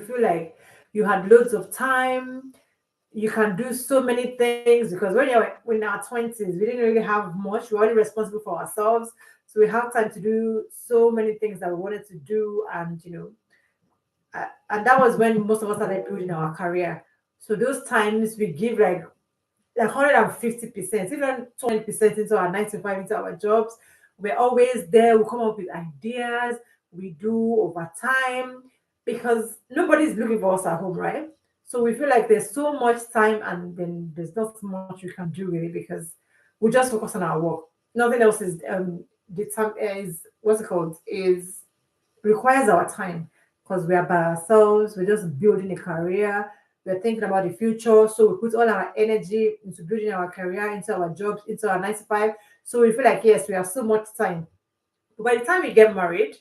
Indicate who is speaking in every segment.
Speaker 1: you feel like you had loads of time, you can do so many things, because when you're in our 20s, we didn't really have much. We're only responsible for ourselves. So we have time to do so many things that we wanted to do. And, and that was when most of us started building our career. So those times we give like 150%, even 20% into our 9 to 5, into our jobs. We're always there. We come up with ideas. We do overtime because nobody's looking for us at home, right? So we feel like there's so much time, and then there's not much we can do really, because we just focus on our work. Nothing else is the time is what's it called is requires our time, because we are by ourselves. We're just building a career. We're thinking about the future. So we put all our energy into building our career, into our jobs, into our 9 to 5. So we feel like, yes, we have so much time. But by the time we get married,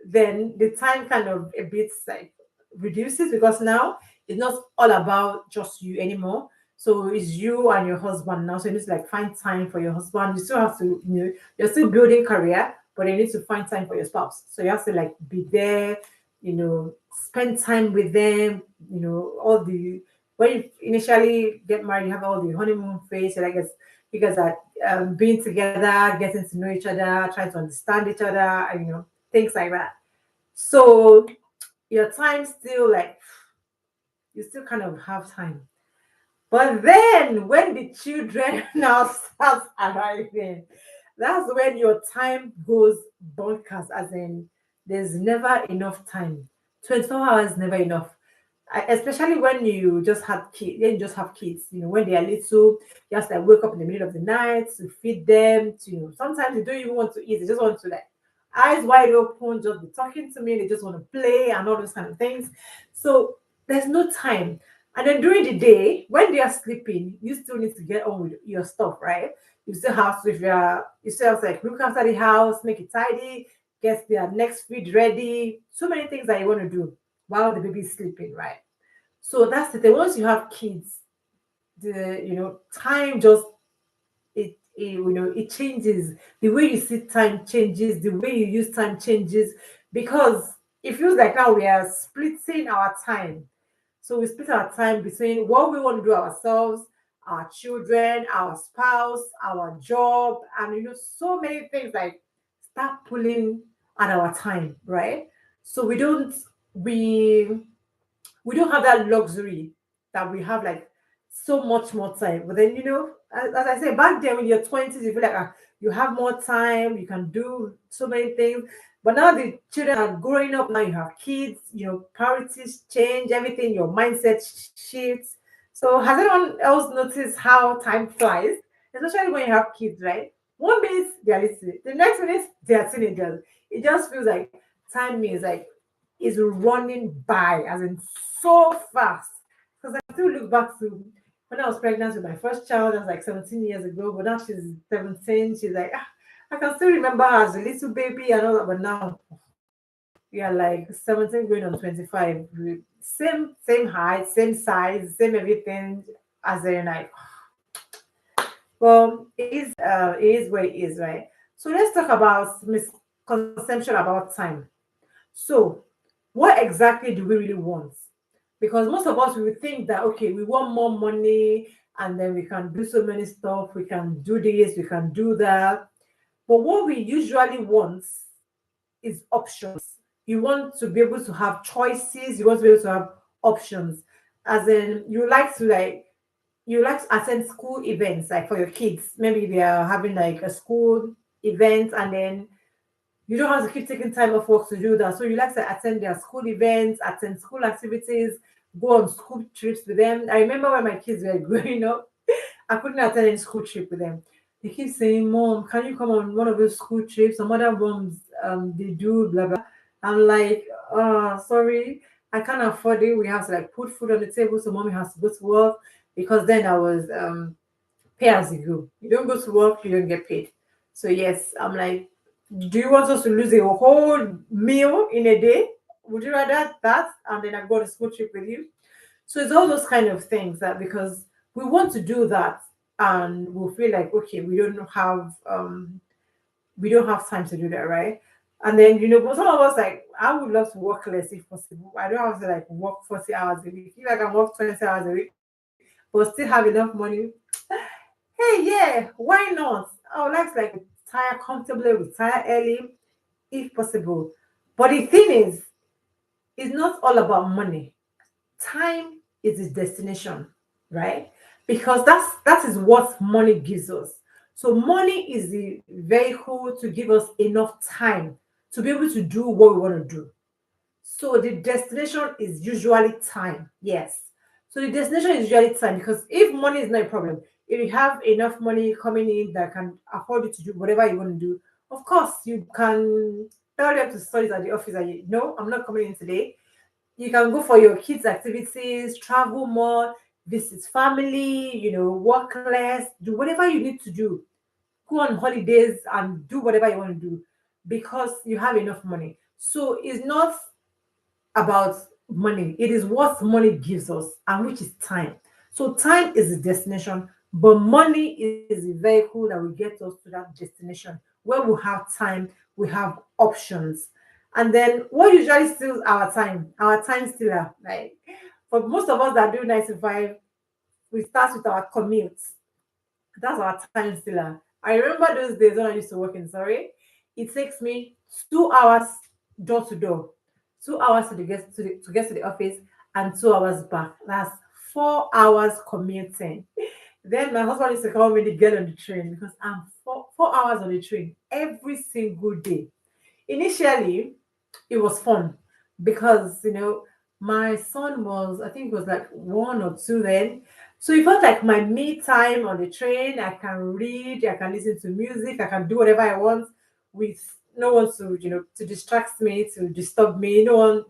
Speaker 1: then the time kind of a bit like reduces, because now it's not all about just you anymore. So it's you and your husband now. So you need to like find time for your husband. You still have to, you're still building career, but you need to find time for your spouse. So you have to like be there, spend time with them, all the when you initially get married, you have all the honeymoon phase. So like you guys are being together, getting to know each other, trying to understand each other, and things like that. So your time still like you still kind of have time. But then when the children now start arriving, that's when your time goes bonkers, as in there's never enough time. 24 hours never enough. Especially when you just have kids, when you just have kids, when they are little, you have to like wake up in the middle of the night to feed them. To sometimes they don't even want to eat; they just want to like eyes wide open, just be talking to me. They just want to play and all those kind of things. So there's no time. And then during the day, when they are sleeping, you still need to get on with your stuff, right? You still have to, if you still have to like look after the house, make it tidy, get their next feed ready. So many things that you want to do while the baby is sleeping, right? So that's the thing. Once you have kids, the time just it changes. The way you see time changes. The way you use time changes, because it feels like now we are splitting our time. So we split our time between what we want to do ourselves, our children, our spouse, our job, and so many things like start pulling at our time, right? So we we don't have that luxury that we have like so much more time. But then as I say, back then when you're 20s, you feel like you have more time, you can do so many things. But now the children are growing up. Now you have kids. Priorities change. Everything. Your mindset shifts. So has anyone else noticed how time flies, especially when you have kids? Right. One minute they are listening, the next minute they are teenagers. It just feels like time is running by, as in so fast. Because I still look back to when I was pregnant with my first child. That was like 17 years ago, but now she's 17. She's like, I can still remember her as a little baby and all that. But now we are like 17 going on 25. Same height, same size, same everything. As in like, well, it is where it is, right? So let's talk about misconception about time. So, what exactly do we really want? Because most of us we would think that, okay, we want more money, and then we can do so many stuff, we can do this, we can do that. But what we usually want is options. You want to be able to have choices, you want to be able to have options. As in, you like to attend school events, like for your kids. Maybe they are having like a school event, and then you don't have to keep taking time off work to do that. So you like to attend their school events, attend school activities, go on school trips with them. I remember when my kids were growing up, I couldn't attend any school trip with them. They keep saying, "Mom, can you come on one of those school trips?" Some other moms, they do blah blah. I'm like, sorry, I can't afford it. We have to like put food on the table, so mommy has to go to work, because then I was pay as you go. You don't go to work, you don't get paid. So yes, I'm like, do you want us to lose a whole meal in a day? Would you rather that and then I go on a school trip with you? So it's all those kind of things that, because we want to do that, and we'll feel like, okay, we don't have time to do that, right? And then, but some of us, like, I would love to work less if possible. I don't have to like work 40 hours a week. If I can work 20 hours a week, but still have enough money, hey, yeah, why not? I would like to like retire comfortably, retire early if possible. But the thing is, it's not all about money. Time is the destination, right? Because that is what money gives us. So money is the vehicle to give us enough time to be able to do what we want to do. So the destination is usually time. Yes. So the destination is usually time, because if money is not a problem, if you have enough money coming in that can afford you to do whatever you want to do, of course you can tell them to study at the office and you no, I'm not coming in today. You can go for your kids' activities, travel more, visit family, work less, do whatever you need to do. Go on holidays and do whatever you want to do because you have enough money. So it's not about money. It is what money gives us, and which is time. So time is the destination, but money is the vehicle that will get us to that destination. Where we have time, we have options. And then what usually steals our time? Our time stealer. Like for most of us that do 9 to 5, we start with our commutes. That's our time stealer. I remember those days when I used to work in Surrey. It takes me 2 hours door to door, 2 hours to get to the office, and 2 hours back. That's 4 hours commuting. Then my husband used to call me the girl on the train because I'm 4 hours on the train every single day. Initially, it was fun because my son was, I think it was like 1 or 2 then. So it felt like my me time on the train. I can read, I can listen to music, I can do whatever I want with no one to distract me, to disturb me. No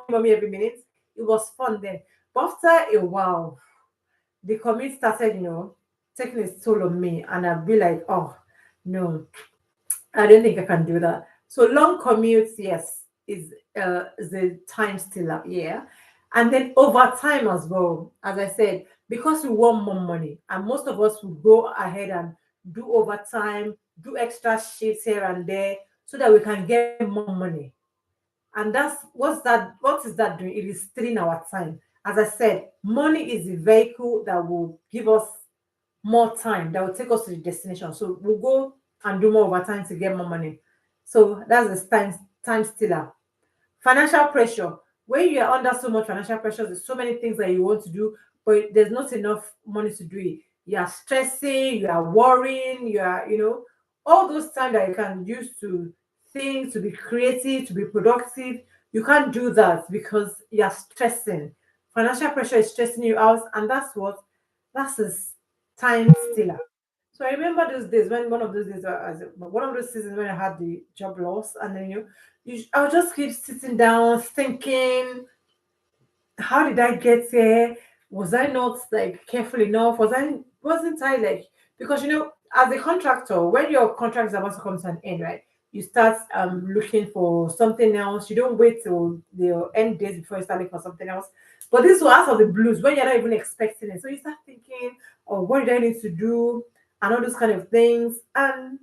Speaker 1: mommy every minute. It was fun then. But after a while, the commute started, taking its toll on me, and I'd be like, oh no, I don't think I can do that. So long commutes, yes, is a time stealer, yeah. And then overtime as well, as I said, because we want more money, and most of us will go ahead and do overtime, do extra shifts here and there, so that we can get more money. And what is that doing? It is stealing our time. As I said, money is the vehicle that will give us more time, that will take us to the destination. So we'll go and do more overtime to get more money. So that's the time stealer. Financial pressure. When you are under so much financial pressure, there's so many things that you want to do, but there's not enough money to do it. You are stressing, you are worrying, you are, all those time that you can use to think, to be creative, to be productive. You can't do that because you are stressing. Financial pressure is stressing you out, and that's a time stealer. So I remember those days when one of those days, one of those seasons when I had the job loss, and then I would just keep sitting down thinking, how did I get here? Was I not like careful enough? Wasn't I like, because as a contractor, when your contract is about to come to an end, right? You start looking for something else. You don't wait till the end days before you start looking for something else. But this was out of the blues when you're not even expecting it. So you start thinking, oh, what did I need to do? And all those kind of things. And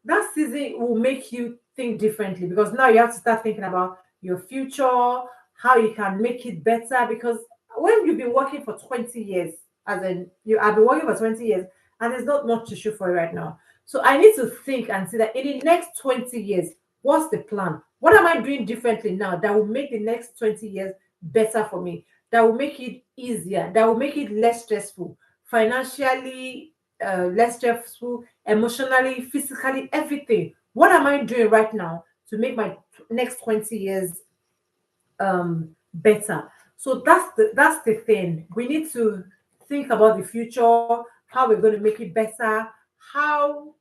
Speaker 1: that season will make you think differently, because now you have to start thinking about your future, how you can make it better. Because when you've been working for 20 years, as in you have been working for 20 years, and there's not much to show for it right now. So I need to think and see that in the next 20 years, what's the plan? What am I doing differently now that will make the next 20 years better for me? That will make it easier, that will make it less stressful, financially less stressful, emotionally, physically, everything. What am I doing right now to make my next 20 years better? So that's the thing. We need to think about the future, how we're going to make it better, how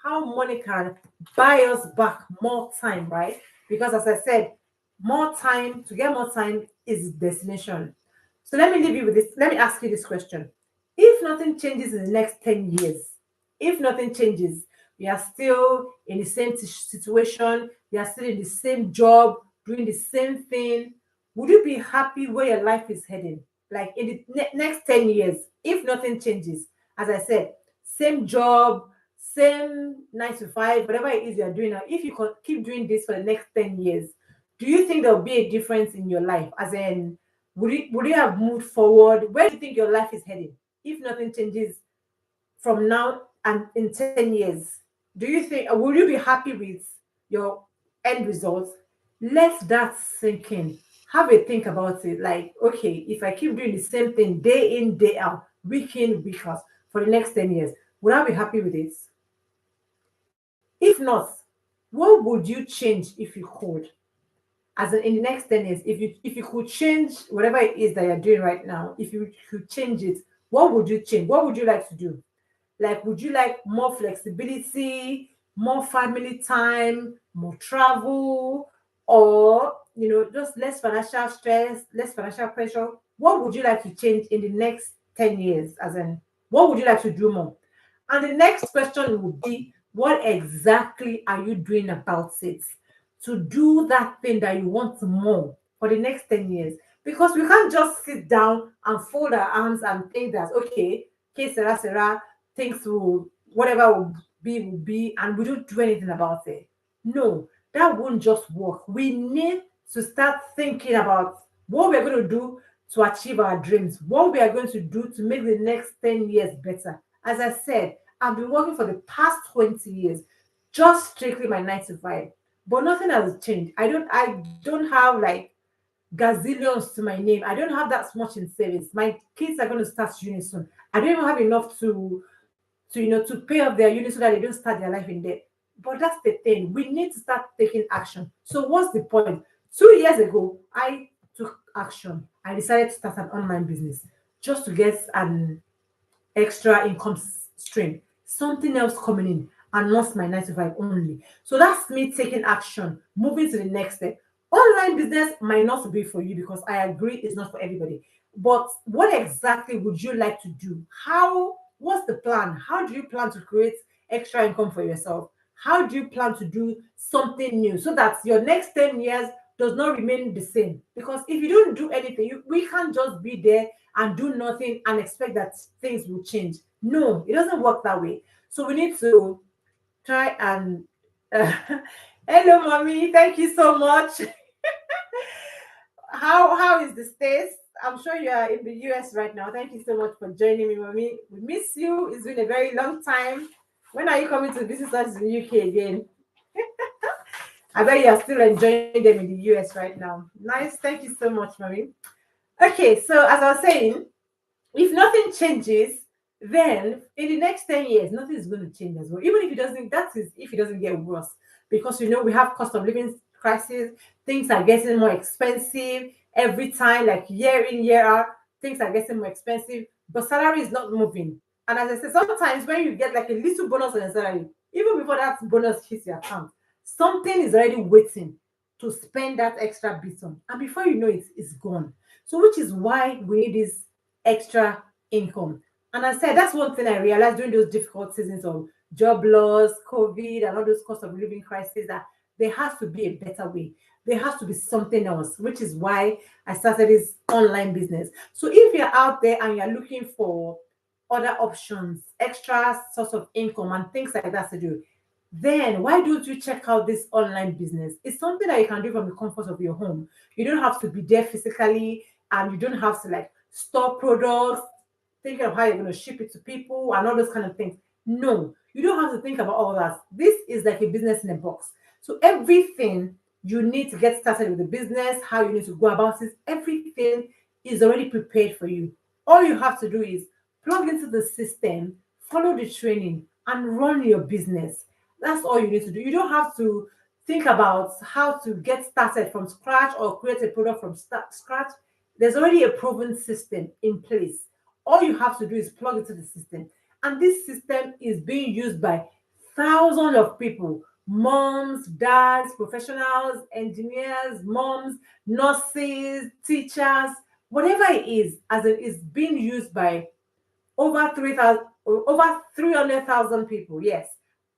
Speaker 1: how money can buy us back more time, right? Because as I said, more time, to get more time is the destination. So let me leave you with this. Let me ask you this question. If nothing changes in the next 10 years, if nothing changes, we are still in the same situation, you are still in the same job, doing the same thing, would you be happy where your life is heading? Like in the next 10 years, if nothing changes, as I said, same job, same 9 to 5, whatever it is you're doing now, if you keep doing this for the next 10 years, do you think there'll be a difference in your life? As in, would you have moved forward? Where do you think your life is heading if nothing changes from now and in 10 years? Do you think, will you be happy with your end results? Let that sink in. Have a think about it. Like, okay, if I keep doing the same thing day in, day out, week in, week out for the next 10 years, would I be happy with it? If not, what would you change if you could? As in the next 10 years, if you could change whatever it is that you're doing right now, if you could change it, what would you change? What would you like to do? Like, would you like more flexibility, more family time, more travel, or just less financial stress, less financial pressure? What would you like to change in the next 10 years? As in, what would you like to do more? And the next question would be, what exactly are you doing about it to do that thing that you want more for the next 10 years? Because we can't just sit down and fold our arms and think that, okay, Sarah, things whatever will be, and we don't do anything about it. No, that won't just work. We need to start thinking about what we're going to do to achieve our dreams, what we are going to do to make the next 10 years better. As I said, I've been working for the past 20 years, just strictly my 9 to 5. But nothing has changed. I don't have like gazillions to my name. I don't have that much in savings. My kids are going to start uni soon. I don't even have enough to pay off their uni so that they don't start their life in debt. But that's the thing. We need to start taking action. So what's the point? 2 years ago, I took action. I decided to start an online business just to get an extra income stream, something else coming in, and not my 9 to 5 only. So that's me taking action, moving to the next step. Online business might not be for you because I agree it's not for everybody. But what exactly would you like to do? What's the plan? How do you plan to create extra income for yourself? How do you plan to do something new so that your next 10 years does not remain the same? Because if you don't do anything, we can't just be there and do nothing and expect that things will change. No, it doesn't work that way. So we need to try and uh, hello mommy, thank you so much. How is the states? I'm sure you are in the US right now. Thank you so much for joining me, mommy. We miss you. It's been a very long time. When are you coming to visit us in the UK again? I bet you are still enjoying them in the US right now. Nice. Thank you so much, mommy. Okay, so as I was saying, if nothing changes, then in the next 10 years, nothing is going to change as well. Even if it doesn't, that is if it doesn't get worse. Because we have cost of living crisis, things are getting more expensive every time, like year in, year out, things are getting more expensive, but salary is not moving. And as I said, sometimes when you get like a little bonus on your salary, even before that bonus hits your account, something is already waiting to spend that extra bit on. And before you know it, it's gone. So, which is why we need this extra income. And I said that's one thing I realized during those difficult seasons of job loss, COVID, and all those cost of living crises that there has to be a better way. There has to be something else, which is why I started this online business. So if you're out there and you're looking for other options, extra source of income and things like that to do, then why don't you check out this online business? It's something that you can do from the comfort of your home. You don't have to be there physically, and you don't have to like store products, thinking of how you're going to ship it to people and all those kind of things. No, you don't have to think about all that. This is like a business in a box. So everything you need to get started with the business, how you need to go about it, everything is already prepared for you. All you have to do is plug into the system, follow the training, and run your business. That's all you need to do. You don't have to think about how to get started from scratch or create a product from scratch. There's already a proven system in place. All you have to do is plug into the system. And this system is being used by thousands of people: moms, dads, professionals, engineers, moms, nurses, teachers, whatever it is, as it is being used by over 300,000 people, yes,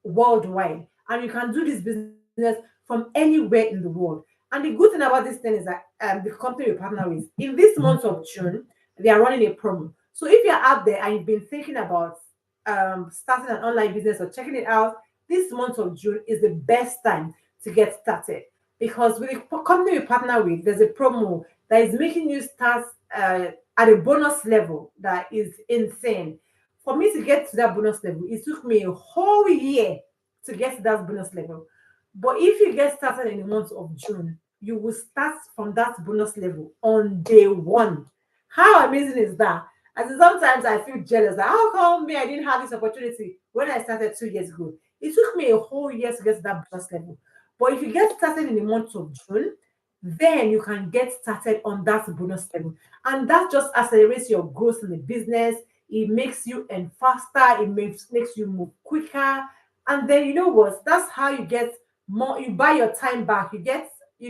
Speaker 1: worldwide. And you can do this business from anywhere in the world. And the good thing about this thing is that the company we partner with, in this month of June, they are running a promo. So if you're out there and you've been thinking about starting an online business or checking it out, this month of June is the best time to get started, because with the company we partner with, there's a promo that is making you start at a bonus level that is insane. For me to get to that bonus level, it took me a whole year to get to that bonus level. But if you get started in the month of June, you will start from that bonus level on day one. How amazing is that? And sometimes I feel jealous. Like, how come me I didn't have this opportunity when I started 2 years ago? It took me a whole year to get to that bonus level. But if you get started in the month of June, then you can get started on that bonus level. And that just accelerates your growth in the business. It makes you earn faster, makes you move quicker. And then you know what? That's how you get more, you buy your time back. You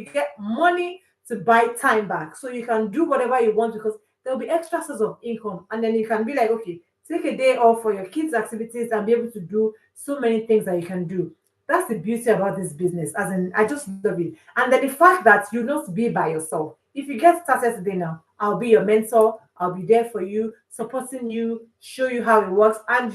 Speaker 1: get money to buy time back. So you can do whatever you want, because there'll be extra source of income. And then you can be like, okay, take a day off for your kids' activities and be able to do so many things that you can do. That's the beauty about this business. As in, I just love it. And then the fact that you not be by yourself. If you get started today now, I'll be your mentor. I'll be there for you, supporting you, show you how it works. And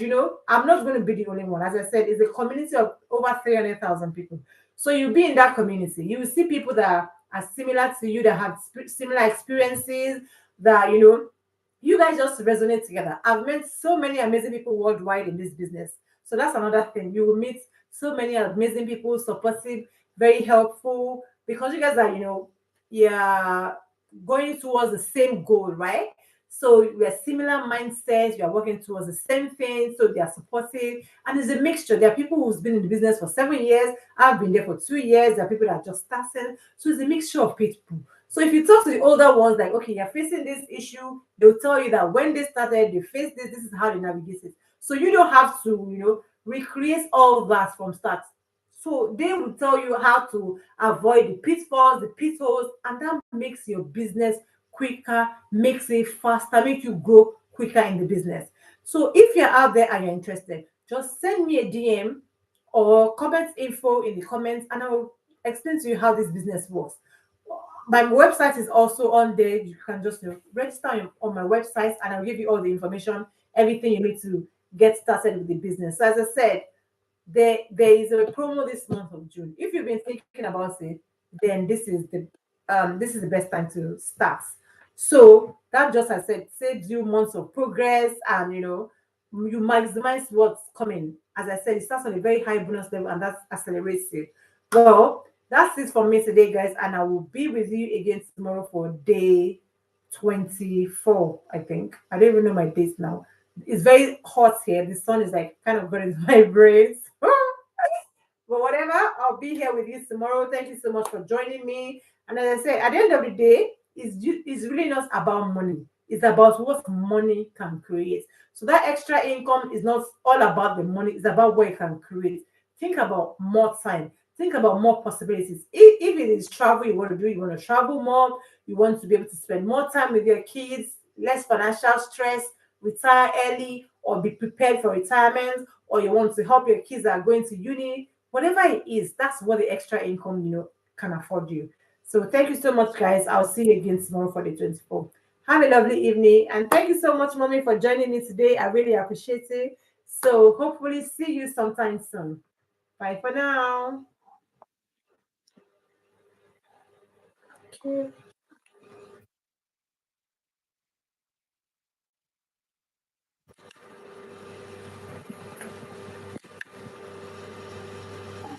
Speaker 1: I'm not going to be the only one. As I said, it's a community of over 300,000 people. So you'll be in that community. You will see people that are similar to you, that have similar experiences, that you guys just resonate together. I've met so many amazing people worldwide in this business. So that's another thing. You will meet so many amazing people, supportive, very helpful, because you guys are, yeah, going towards the same goal, right? So we are similar mindsets, we are working towards the same thing, so they are supportive. And it's a mixture. There are people who's been in the business for 7 years, I've been there for 2 years, there are people that are just starting. So it's a mixture of people. So if you talk to the older ones, like, okay, you're facing this issue, they'll tell you that when they started, they faced this, this is how they navigate it. So you don't have to, recreate all that from start. So they will tell you how to avoid the pitfalls, the pitfalls, and that makes your business quicker, makes it faster, make you grow quicker in the business. So if you're out there and you're interested, just send me a DM or comment info in the comments, and I'll explain to you how this business works. My website is also on there. You can just register on my website, and I'll give you all the information, everything you need to get started with the business. So as I said, there is a promo this month of June. If you've been thinking about it, then this is the best time to start. So that, just as I said, saves you months of progress, and you maximize what's coming. As I said, it starts on a very high bonus level, and that accelerates it. Well, that's it for me today, guys, and I will be with you again tomorrow for day 24. I think I don't even know my dates now. It's very hot here. The sun is like kind of going into my brains. But whatever, I'll be here with you tomorrow. Thank you so much for joining me. And as I said, at the end of the day, it's really not about money. It's about what money can create. So that extra income is not all about the money. It's about what it can create. Think about more time. Think about more possibilities. If it is travel you want to do, you want to travel more. You want to be able to spend more time with your kids, less financial stress, retire early, or be prepared for retirement, or you want to help your kids that are going to uni, whatever it is, that's what the extra income, can afford you. So thank you so much, guys. I'll see you again tomorrow for the 24th. Have a lovely evening. And thank you so much, Mommy, for joining me today. I really appreciate it. So hopefully see you sometime soon. Bye for now. Okay.